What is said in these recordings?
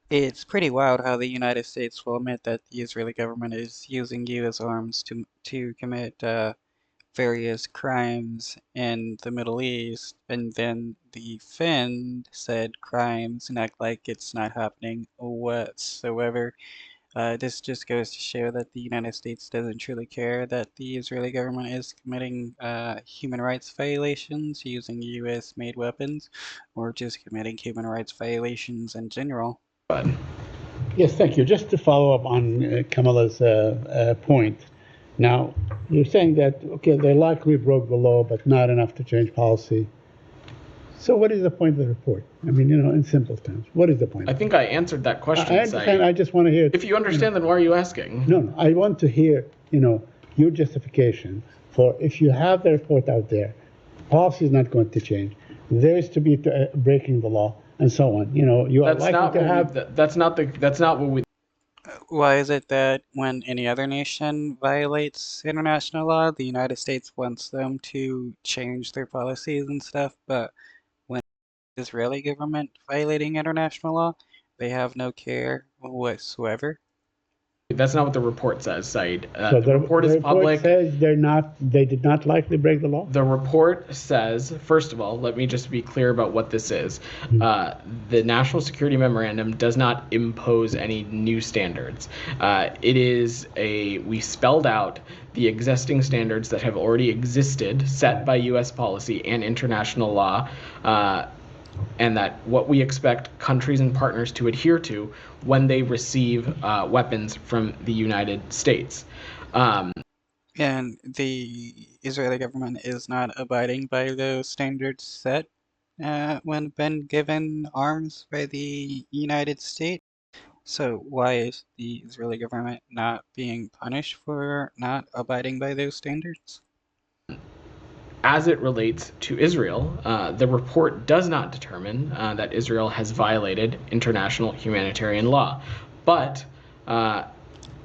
It's pretty wild how the United States will admit that the Israeli government is using U.S. arms to commit various crimes in the Middle East, and then defend said crimes and act like it's not happening whatsoever. This just goes to show that the United States doesn't truly care that the Israeli government is committing human rights violations using US-made weapons, or just committing human rights violations in general. But Yes, thank you. Just to follow up on Kamala's point. Now, you're saying that, okay, they likely broke the law, but not enough to change policy. So what is the point of the report? I mean, in simple terms, what is the point? I think I answered that question, I understand. Saeed. I just want to hear. If you understand, then why are you asking? No, I want to hear, your justification for if you have the report out there, policy is not going to change. There is to be breaking the law and so on. You are That's not likely to what have. that's not what we. Why is it that when any other nation violates international law, the United States wants them to change their policies and stuff, but when the Israeli government violating international law, they have no care whatsoever? That's not what the report says, Said. So The report is public. says they did not likely break the law. The report says, first of all, let me just be clear about what this is. The National Security Memorandum does not impose any new standards. We spelled out the existing standards that have already existed, set by U.S. policy and international law, and that what we expect countries and partners to adhere to when they receive weapons from the United States. And the Israeli government is not abiding by those standards set when been given arms by the United States. So why is the Israeli government not being punished for not abiding by those standards? As it relates to Israel, the report does not determine that Israel has violated international humanitarian law. But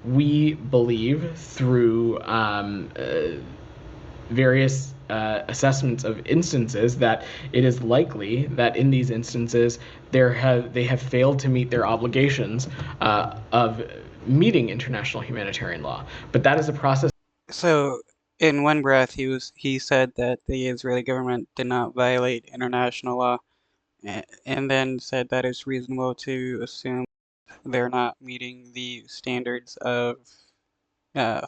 we believe through various assessments of instances that it is likely that in these instances they have failed to meet their obligations of meeting international humanitarian law. But that is a process. So in one breath, he said that the Israeli government did not violate international law, and then said that it's reasonable to assume they're not meeting the standards of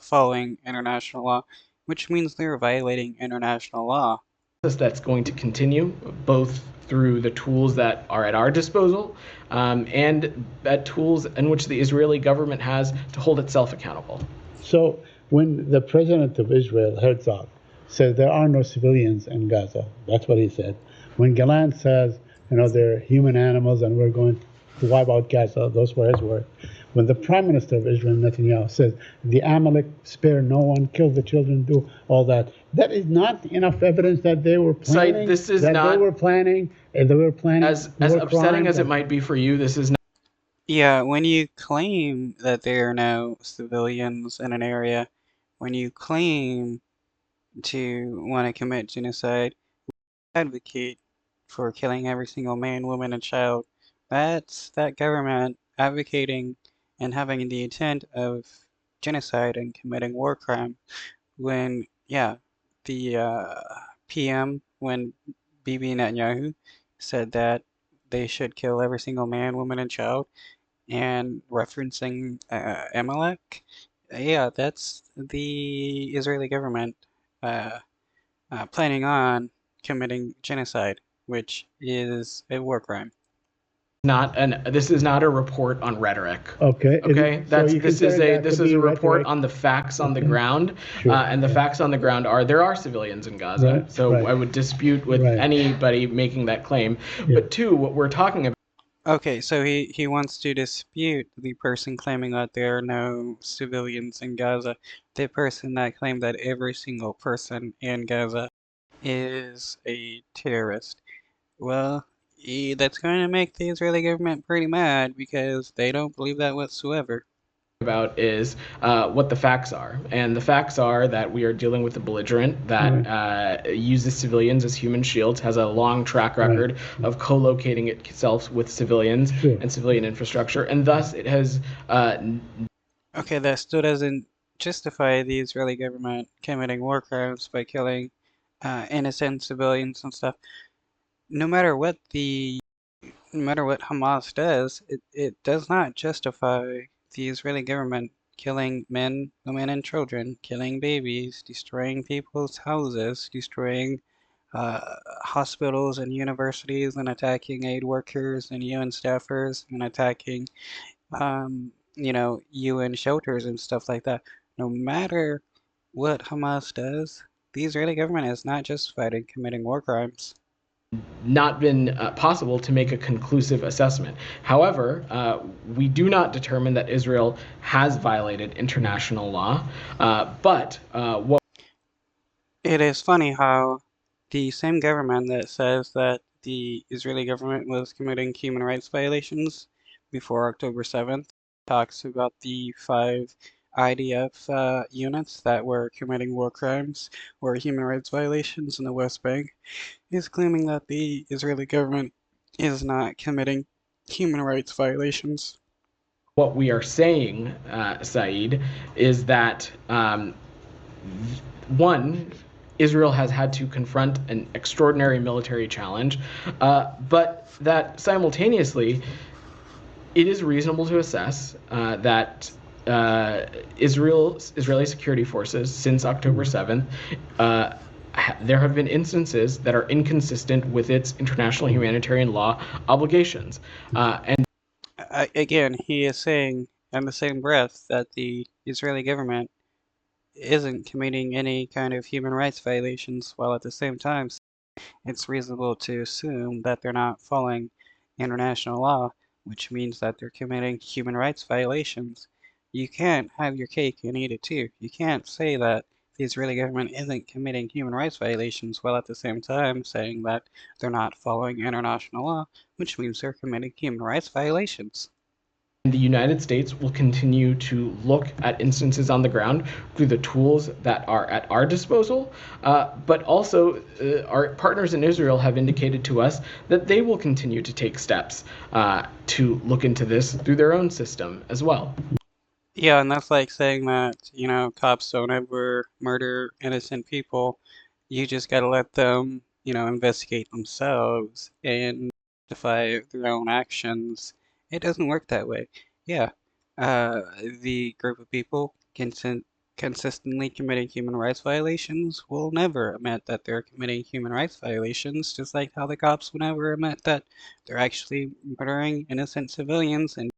following international law, which means they're violating international law. That's going to continue both through the tools that are at our disposal and that tools in which the Israeli government has to hold itself accountable. So when the president of Israel, Herzog, says there are no civilians in Gaza, that's what he said. When Gallant says, they're human animals and we're going to wipe out Gaza, those were his words. When the prime minister of Israel, Netanyahu, says the Amalek spare no one, kill the children, do all that, that is not enough evidence that they were planning. This is not. They were planning, and they were planning. As upsetting as it might be for you, this is not. Yeah, when you claim that there are no civilians in an area, when you claim to want to commit genocide, advocate for killing every single man, woman, and child. That's that government advocating and having the intent of genocide and committing war crime. When, yeah, the PM, when Bibi Netanyahu said that they should kill every single man, woman, and child, and referencing Amalek, yeah, that's the Israeli government uh, planning on committing genocide, which is a war crime. This is not a report on rhetoric. Okay. Okay. This is a report rhetoric? on the facts on the Okay. ground, Sure. and the facts on the ground are there are civilians in Gaza. Right, So right. I would dispute with Right. anybody making that claim. Yeah. But two, what we're talking about. Okay, so he wants to dispute the person claiming that there are no civilians in Gaza, the person that claimed that every single person in Gaza is a terrorist. Well, that's going to make the Israeli government pretty mad because they don't believe that whatsoever. about is what the facts are. And the facts are that we are dealing with a belligerent that uses civilians as human shields, has a long track record of co-locating itself with civilians and civilian infrastructure, and thus it has... Okay, that still doesn't justify the Israeli government committing war crimes by killing innocent civilians and stuff. No matter what Hamas does, it does not justify the Israeli government killing men, women, and children, killing babies, destroying people's houses, destroying hospitals and universities, and attacking aid workers and UN staffers, and attacking, UN shelters and stuff like that. No matter what Hamas does, the Israeli government is not justified in committing war crimes. Not been possible to make a conclusive assessment. However, we do not determine that Israel has violated international law, but what... It is funny how the same government that says that the Israeli government was committing human rights violations before October 7th talks about the 5 IDF units that were committing war crimes or human rights violations in the West Bank, is claiming that the Israeli government is not committing human rights violations. What we are saying, Saeed, is that one, Israel has had to confront an extraordinary military challenge, but that simultaneously it is reasonable to assess that Israeli security forces since October 7th, there have been instances that are inconsistent with its international humanitarian law obligations. And Again, he is saying in the same breath that the Israeli government isn't committing any kind of human rights violations, while at the same time it's reasonable to assume that they're not following international law, which means that they're committing human rights violations. You can't have your cake and eat it too. You can't say that the Israeli government isn't committing human rights violations while at the same time saying that they're not following international law, which means they're committing human rights violations. the United States will continue to look at instances on the ground through the tools that are at our disposal, but also our partners in Israel have indicated to us that they will continue to take steps to look into this through their own system as well. Yeah, and that's like saying that, cops don't ever murder innocent people. You just gotta let them, investigate themselves and justify their own actions. It doesn't work that way. Yeah, the group of people consistently committing human rights violations will never admit that they're committing human rights violations, just like how the cops will never admit that they're actually murdering innocent civilians and